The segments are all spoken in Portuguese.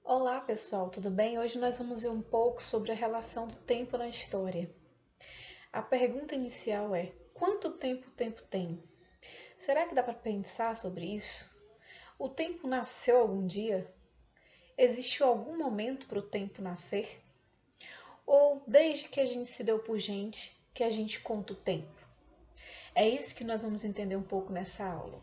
Olá pessoal, tudo bem? Hoje nós vamos ver um pouco sobre a relação do tempo na história. A pergunta inicial é: quanto tempo o tempo tem? Será que dá para pensar sobre isso? O tempo nasceu algum dia? Existiu algum momento para o tempo nascer? Ou desde que a gente se deu por gente, que a gente conta o tempo? É isso que nós vamos entender um pouco nessa aula.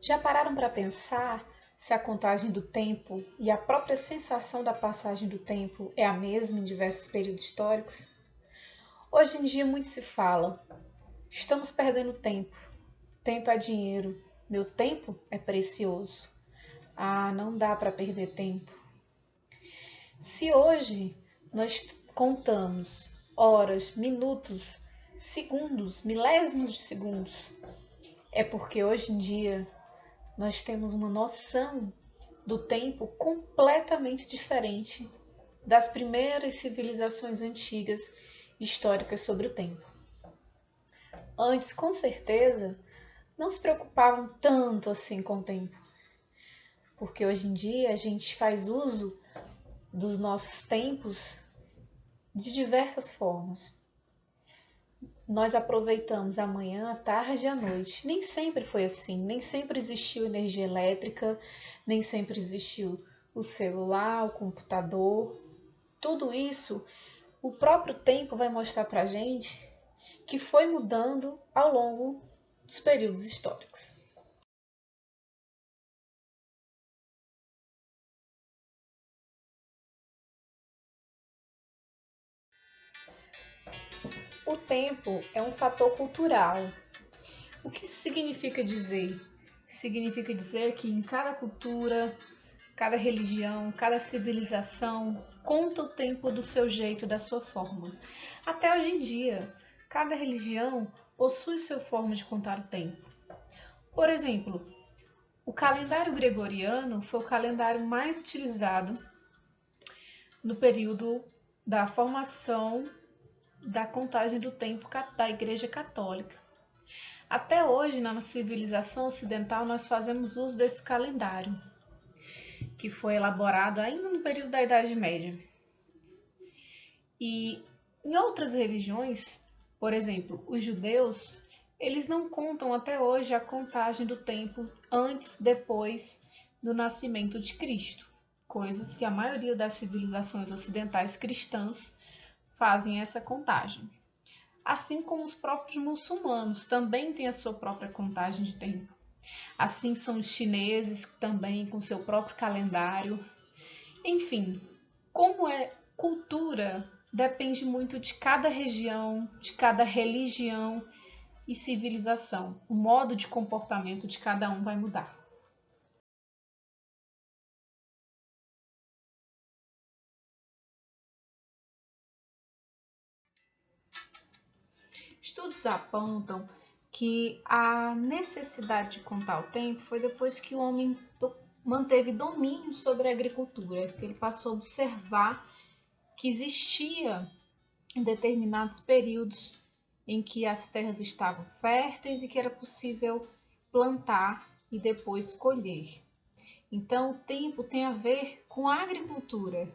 Já pararam para pensar se a contagem do tempo e a própria sensação da passagem do tempo é a mesma em diversos períodos históricos? Hoje em dia muito se fala: estamos perdendo tempo, tempo é dinheiro, meu tempo é precioso. Ah, não dá para perder tempo. Se hoje nós contamos horas, minutos, segundos, milésimos de segundos, é porque hoje em dia nós temos uma noção do tempo completamente diferente das primeiras civilizações antigas históricas sobre o tempo. Antes, com certeza, não se preocupavam tanto assim com o tempo, porque hoje em dia a gente faz uso dos nossos tempos de diversas formas. Nós aproveitamos a manhã, a tarde e a noite. Nem sempre foi assim, nem sempre existiu energia elétrica, nem sempre existiu o celular, o computador. Tudo isso, o próprio tempo vai mostrar para a gente que foi mudando ao longo dos períodos históricos. O tempo é um fator cultural. O que isso significa dizer? Significa dizer que em cada cultura, cada religião, cada civilização conta o tempo do seu jeito, da sua forma. Até hoje em dia, cada religião possui sua forma de contar o tempo. Por exemplo, o calendário gregoriano foi o calendário mais utilizado no período da formação da contagem do tempo da Igreja Católica. Até hoje, na civilização ocidental, nós fazemos uso desse calendário, que foi elaborado ainda no período da Idade Média. E em outras religiões, por exemplo, os judeus, eles não contam até hoje a contagem do tempo antes, depois do nascimento de Cristo, coisas que a maioria das civilizações ocidentais cristãs fazem essa contagem. Assim como os próprios muçulmanos também têm a sua própria contagem de tempo. Assim são os chineses também com seu próprio calendário. Enfim, como é cultura, depende muito de cada região, de cada religião e civilização. O modo de comportamento de cada um vai mudar. Estudos apontam que a necessidade de contar o tempo foi depois que o homem manteve domínio sobre a agricultura, porque ele passou a observar que existia em determinados períodos em que as terras estavam férteis e que era possível plantar e depois colher. Então, o tempo tem a ver com a agricultura.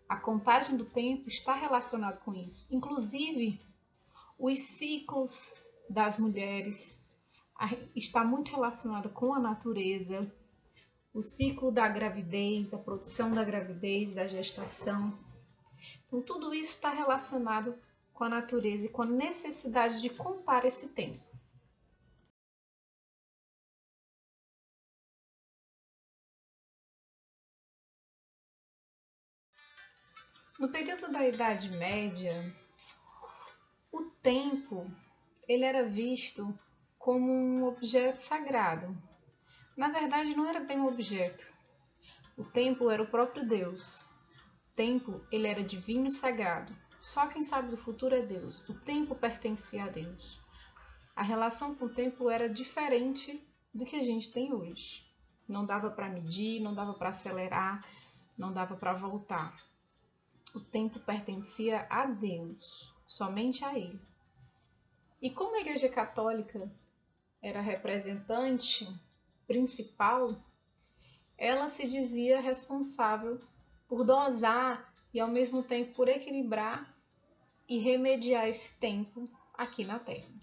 A contagem do tempo está relacionada com isso. Inclusive, os ciclos das mulheres está muito relacionado com a natureza, o ciclo da gravidez, da produção da gravidez, da gestação. Então, tudo isso está relacionado com a natureza e com a necessidade de contar esse tempo. No período da Idade Média, o tempo ele era visto como um objeto sagrado. Na verdade, não era bem um objeto. O tempo era o próprio Deus. O tempo ele era divino e sagrado. Só quem sabe do futuro é Deus. O tempo pertencia a Deus. A relação com o tempo era diferente do que a gente tem hoje. Não dava para medir, não dava para acelerar, não dava para voltar. O tempo pertencia a Deus, somente a Ele. E como a Igreja Católica era a representante principal, ela se dizia responsável por dosar e ao mesmo tempo por equilibrar e remediar esse tempo aqui na Terra.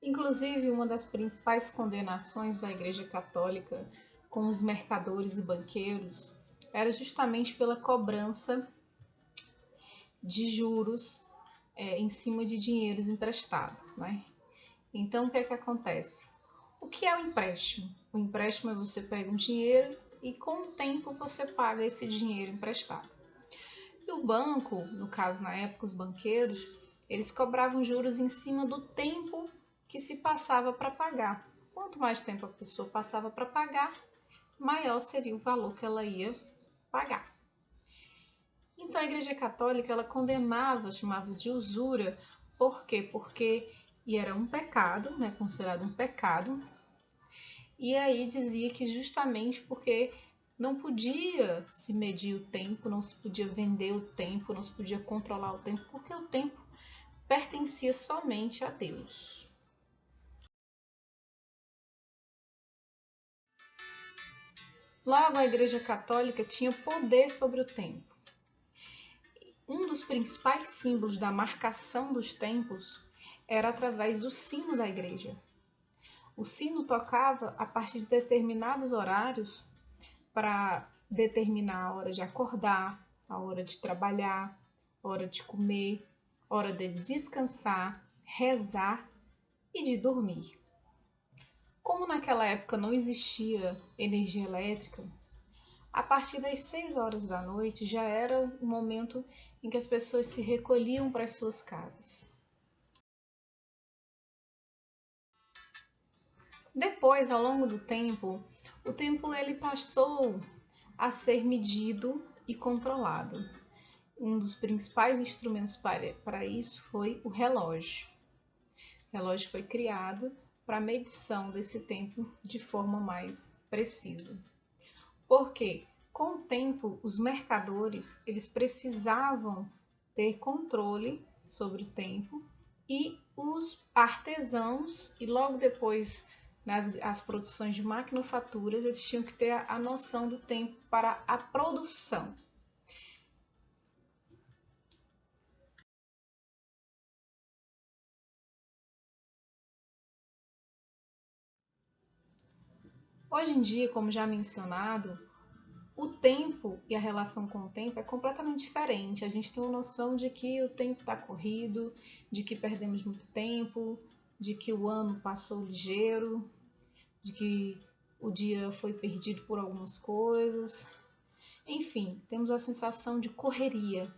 Inclusive, uma das principais condenações da Igreja Católica com os mercadores e banqueiros era justamente pela cobrança de juros em cima de dinheiros emprestados, né? Então, o que é que acontece? O que é o empréstimo? O empréstimo é você pega um dinheiro e com o tempo você paga esse dinheiro emprestado. E o banco, no caso na época os banqueiros, eles cobravam juros em cima do tempo que se passava para pagar. Quanto mais tempo a pessoa passava para pagar, maior seria o valor que ela ia pagar. Então a Igreja Católica ela condenava, chamava de usura. Por quê? Porque era um pecado, né, considerado um pecado. E aí dizia que justamente porque não podia se medir o tempo, não se podia vender o tempo, não se podia controlar o tempo, porque o tempo pertencia somente a Deus. Logo, a Igreja Católica tinha poder sobre o tempo. Um dos principais símbolos da marcação dos tempos era através do sino da igreja. O sino tocava a partir de determinados horários para determinar a hora de acordar, a hora de trabalhar, a hora de comer, a hora de descansar, rezar e de dormir. Como naquela época não existia energia elétrica, a partir das 6 horas da noite já era o momento em que as pessoas se recolhiam para as suas casas. Depois, ao longo do tempo, o tempo ele passou a ser medido e controlado. Um dos principais instrumentos para isso foi o relógio. O relógio foi criado para a medição desse tempo de forma mais precisa. Porque com o tempo os mercadores eles precisavam ter controle sobre o tempo e os artesãos e logo depois as produções de maquinofaturas eles tinham que ter a noção do tempo para a produção. Hoje em dia, como já mencionado, o tempo e a relação com o tempo é completamente diferente. A gente tem uma noção de que o tempo está corrido, de que perdemos muito tempo, de que o ano passou ligeiro, de que o dia foi perdido por algumas coisas. Enfim, temos a sensação de correria,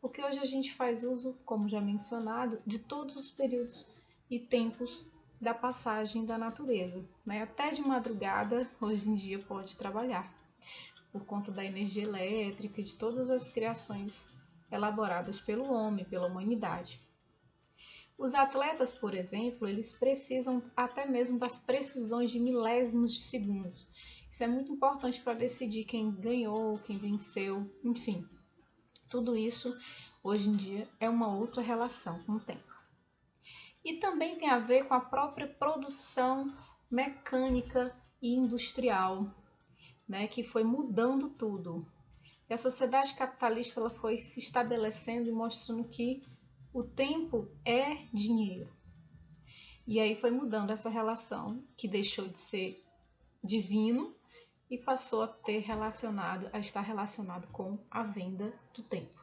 porque hoje a gente faz uso, como já mencionado, de todos os períodos e tempos da passagem da natureza, né? Até de madrugada, hoje em dia, pode trabalhar, por conta da energia elétrica e de todas as criações elaboradas pelo homem, pela humanidade. Os atletas, por exemplo, eles precisam até mesmo das precisões de milésimos de segundos. Isso é muito importante para decidir quem ganhou, quem venceu, enfim. Tudo isso, hoje em dia, é uma outra relação com o tempo. E também tem a ver com a própria produção mecânica e industrial, né, que foi mudando tudo. E a sociedade capitalista ela foi se estabelecendo e mostrando que o tempo é dinheiro. E aí foi mudando essa relação, que deixou de ser divino e passou a estar relacionado com a venda do tempo.